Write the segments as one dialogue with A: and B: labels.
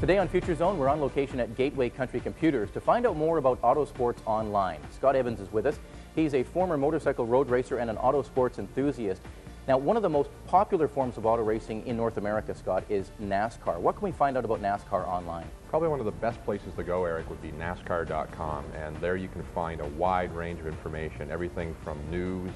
A: Today on Future Zone, we're on location at Gateway Country Computers to find out more about auto sports online. Scott Evans is with us. He's a former motorcycle road racer and an auto sports enthusiast. Now, one of the most popular forms of auto racing in North America, Scott, is NASCAR. What can we find out about NASCAR online?
B: Probably one of the best places to go, Eric, would be NASCAR.com, and there you can find a wide range of information, everything from news.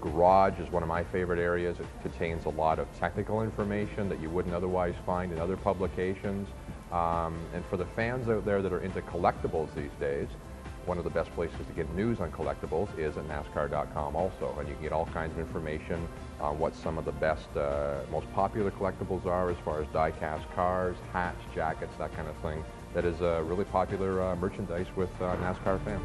B: Garage is one of my favorite areas. It contains a lot of technical information that you wouldn't otherwise find in other publications. And for the fans out there that are into collectibles these days, one of the best places to get news on collectibles is at NASCAR.com also, and you can get all kinds of information on what some of the best, most popular collectibles are as far as die-cast cars, hats, jackets, that kind of thing. That is really popular merchandise with NASCAR fans.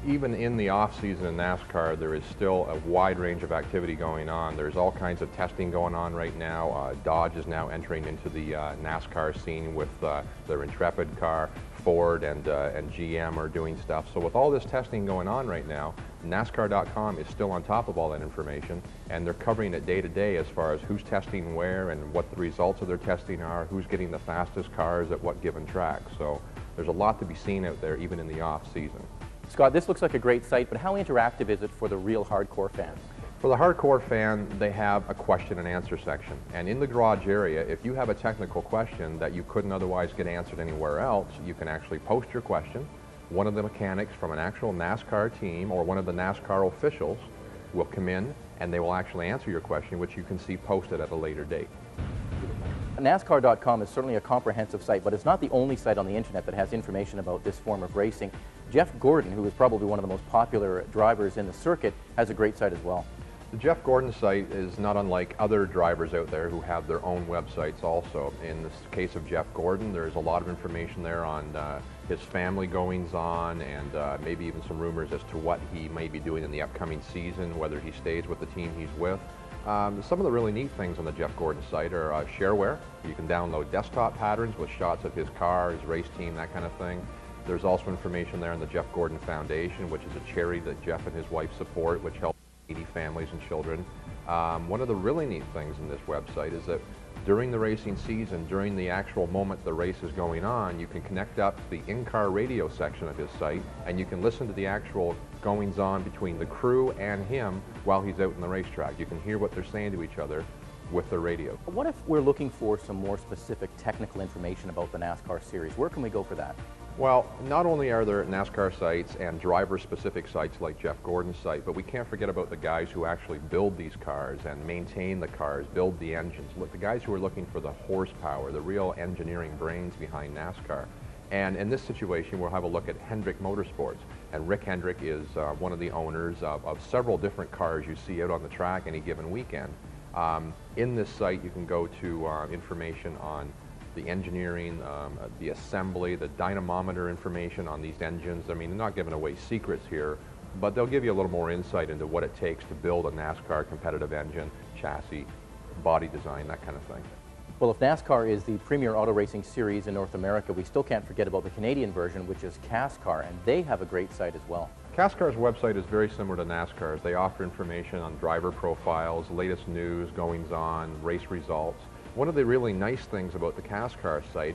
B: Even in the off-season in NASCAR, there is still a wide range of activity going on. There's all kinds of testing going on right now. Dodge is now entering into the NASCAR scene with their Intrepid car. Ford and GM are doing stuff. So with all this testing going on right now, NASCAR.com is still on top of all that information, and they're covering it day to day as far as who's testing where and what the results of their testing are, who's getting the fastest cars at what given track. So there's a lot to be seen out there, even in the off-season.
A: Scott, this looks like a great site, but how interactive is it for the real hardcore fan?
B: For the hardcore fan, they have a question and answer section. And in the garage area, if you have a technical question that you couldn't otherwise get answered anywhere else, you can actually post your question. One of the mechanics from an actual NASCAR team or one of the NASCAR officials will come in and they will actually answer your question, which you can see posted at a later date.
A: NASCAR.com is certainly a comprehensive site, but it's not the only site on the internet that has information about this form of racing. Jeff Gordon, who is probably one of the most popular drivers in the circuit, has a great site as well.
B: The Jeff Gordon site is not unlike other drivers out there who have their own websites also. In the case of Jeff Gordon, there's a lot of information there on his family goings-on and maybe even some rumors as to what he may be doing in the upcoming season, whether he stays with the team he's with. Some of the really neat things on the Jeff Gordon site are shareware. You can download desktop patterns with shots of his car, his race team, that kind of thing. There's also information there on the Jeff Gordon Foundation, which is a charity that Jeff and his wife support, which helps needy families and children. One of the really neat things in this website is that during the racing season, during the actual moment the race is going on, you can connect up to the in-car radio section of his site, and you can listen to the actual goings-on between the crew and him while he's out in the racetrack. You can hear what they're saying to each other with their radio.
A: What if we're looking for some more specific technical information about the NASCAR series? Where can we go for that?
B: Well, not only are there NASCAR sites and driver-specific sites like Jeff Gordon's site, but we can't forget about the guys who actually build these cars and maintain the cars, build the engines. Look, the guys who are looking for the horsepower, the real engineering brains behind NASCAR. And in this situation, we'll have a look at Hendrick Motorsports. And Rick Hendrick is one of the owners of several different cars you see out on the track any given weekend. In this site, you can go to information on the engineering, the assembly, the dynamometer information on these engines. I mean, they're not giving away secrets here, but they'll give you a little more insight into what it takes to build a NASCAR competitive engine, chassis, body design, that kind of thing.
A: Well, if NASCAR is the premier auto racing series in North America, we still can't forget about the Canadian version, which is CASCAR, and they have a great site as well.
B: CASCAR's website is very similar to NASCAR's. They offer information on driver profiles, latest news, goings-on, race results. One of the really nice things about the CASCAR site,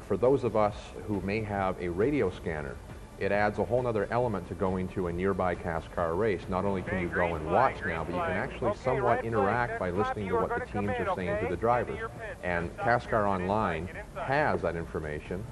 B: for those of us who may have a radio scanner, it adds a whole other element to going to a nearby CASCAR race. Not only can you go and watch now, but you can actually somewhat interact by listening to what the teams are saying to the drivers. And CASCAR Online has that information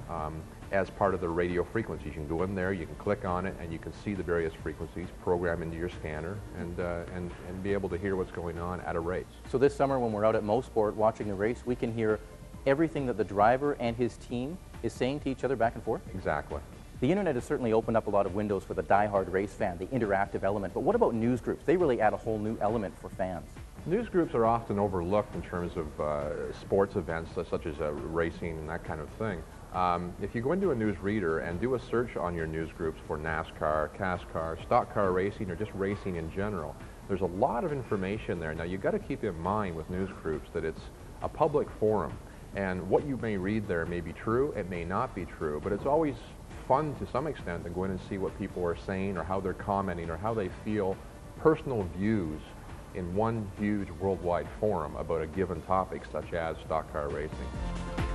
B: as part of the radio frequencies. You can go in there, you can click on it, and you can see the various frequencies, program into your scanner, and be able to hear what's going on at a race.
A: So this summer when we're out at Mosport watching the race, we can hear everything that the driver and his team is saying to each other back and forth?
B: Exactly.
A: The internet has certainly opened up a lot of windows for the die-hard race fan, the interactive element, but what about news groups? They really add a whole new element for fans.
B: News groups are often overlooked in terms of sports events such as racing and that kind of thing. If you go into a news reader and do a search on your news groups for NASCAR, CASCAR, stock car racing, or just racing in general, There's a lot of information there. Now, you've got to keep in mind with news groups that it's a public forum, and what you may read there may be true, it may not be true, but it's always fun to some extent to go in and see what people are saying or how they're commenting or how they feel, personal views in one huge worldwide forum about a given topic such as stock car racing.